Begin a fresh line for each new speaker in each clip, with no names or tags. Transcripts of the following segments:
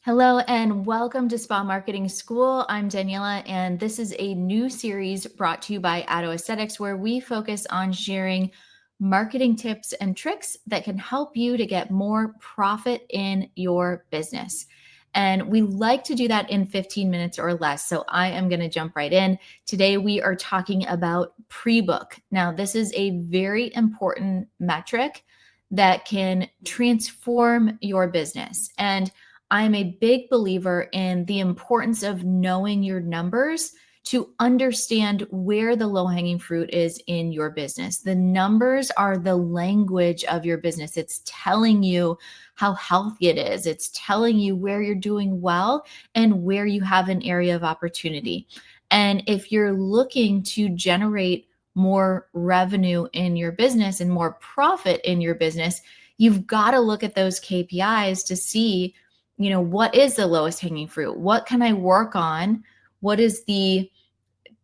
Hello and welcome to Spa Marketing School. I'm Daniela, and this is a new series brought to you by Addo Aesthetics, where we focus on sharing marketing tips and tricks that can help you to get more profit in your business. And we like to do that in 15 minutes or less. So I am going to jump right in. Today, we are talking about pre-book. Now, this is a very important metric that can transform your business. And I'm a big believer in the importance of knowing your numbers to understand where the low-hanging fruit is in your business. The numbers are the language of your business. It's telling you how healthy it is. It's telling you where you're doing well and where you have an area of opportunity. And if you're looking to generate more revenue in your business and more profit in your business, you've got to look at those KPIs to see, what is the lowest hanging fruit? What can I work on? What is the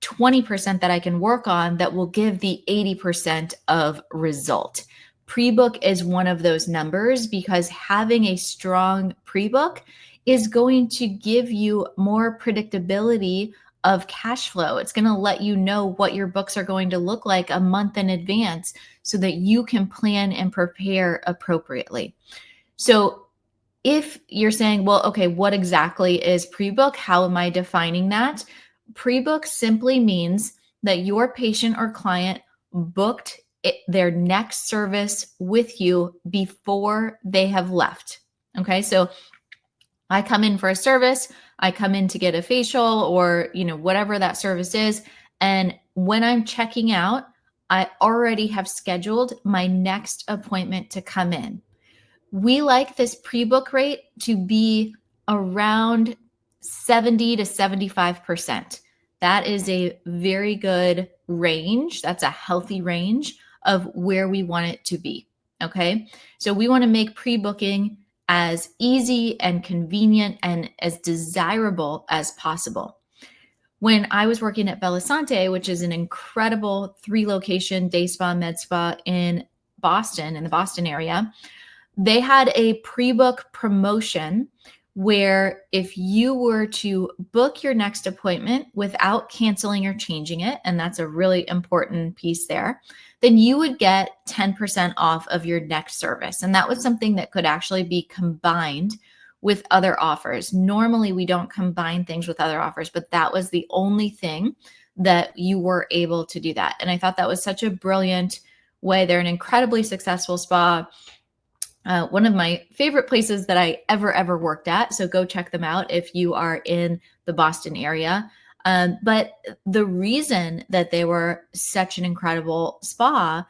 20% that I can work on that will give the 80% of result? Pre-book is one of those numbers because having a strong pre-book is going to give you more predictability of cash flow. It's going to let you know what your books are going to look like a month in advance so that you can plan and prepare appropriately. So if you're saying, well, okay, what exactly is pre-book? How am I defining that? Pre-book simply means that your patient or client booked their next service with you before they have left. Okay, so I come in for a service, I come in to get a facial or, whatever that service is. And when I'm checking out, I already have scheduled my next appointment to come in. We like this pre-book rate to be around 70 to 75%. That is a very good range. That's a healthy range of where we want it to be. Okay. So we want to make pre-booking as easy and convenient and as desirable as possible. When I was working at Belisante, which is an incredible 3-location day spa, med spa in Boston, in the Boston area, they had a pre-book promotion where if you were to book your next appointment without canceling or changing it, and that's a really important piece there, then you would get 10% off of your next service. And that was something that could actually be combined with other offers. Normally, we don't combine things with other offers, but that was the only thing that you were able to do that. And I thought that was such a brilliant way. They're an incredibly successful spa. One of my favorite places that I ever worked at. So go check them out if you are in the Boston area. But the reason that they were such an incredible spa,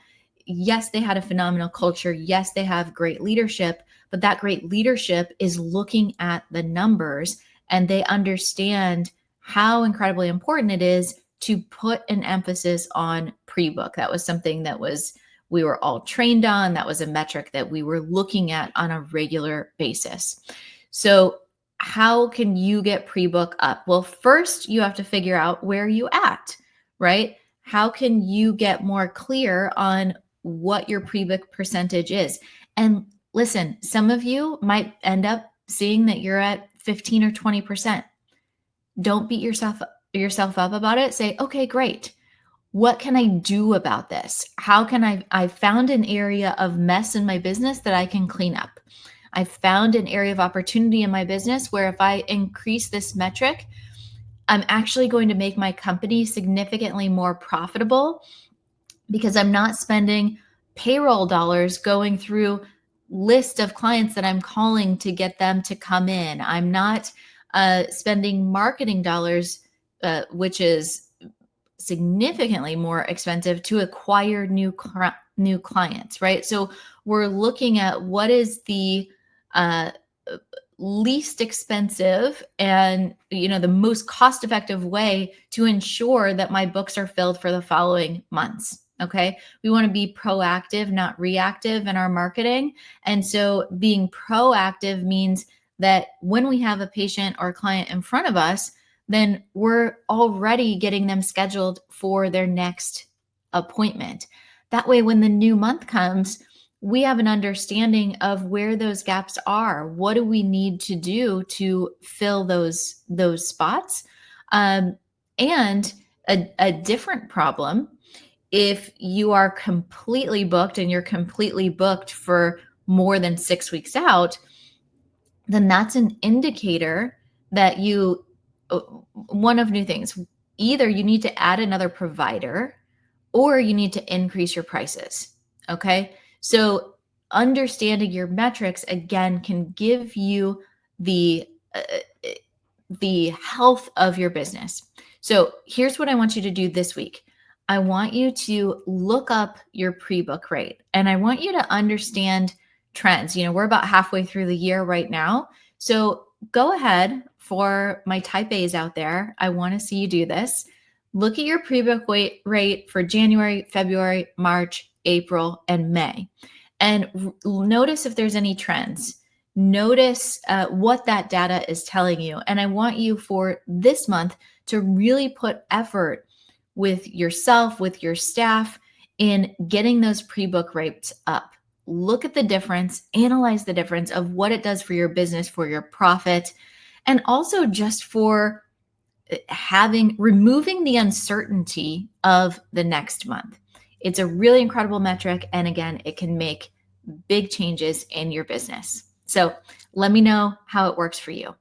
yes, they had a phenomenal culture. Yes, they have great leadership, but that great leadership is looking at the numbers and they understand how incredibly important it is to put an emphasis on pre-book. That was something that we were all trained on. That was a metric that we were looking at on a regular basis. So how can you get pre-book up? Well, first you have to figure out where you at, right? How can you get more clear on what your pre-book percentage is? And listen, some of you might end up seeing that you're at 15 or 20%. Don't beat yourself up about it. Say, okay, great. What can I do about this? How can I found an area of mess in my business that I can clean up. I found an area of opportunity in my business where if I increase this metric, I'm actually going to make my company significantly more profitable because I'm not spending payroll dollars going through list of clients that I'm calling to get them to come in. I'm not spending marketing dollars, which is significantly more expensive to acquire new clients, right? So we're looking at what is the least expensive and the most cost-effective way to ensure that my books are filled for the following months. Okay. We want to be proactive, not reactive in our marketing. And so being proactive means that when we have a patient or client in front of us, then we're already getting them scheduled for their next appointment. That way, when the new month comes, we have an understanding of where those gaps are. What do we need to do to fill those spots? And a different problem, if you are completely booked and you're completely booked for more than 6 weeks out, then that's an indicator that one of new things. Either you need to add another provider or you need to increase your prices. Okay. So understanding your metrics again can give you the uh, the health of your business. So here's what I want you to do this week. I want you to look up your pre-book rate, and I want you to understand trends. We're about halfway through the year right now. So go ahead, for my type A's out there. I want to see you do this. Look at your pre-book rate for January, February, March, April, and May. And notice if there's any trends. Notice what that data is telling you. And I want you for this month to really put effort with yourself, with your staff, in getting those pre-book rates up. Look at the difference, analyze the difference of what it does for your business, for your profit, and also just for removing the uncertainty of the next month. It's a really incredible metric. And again, it can make big changes in your business. So let me know how it works for you.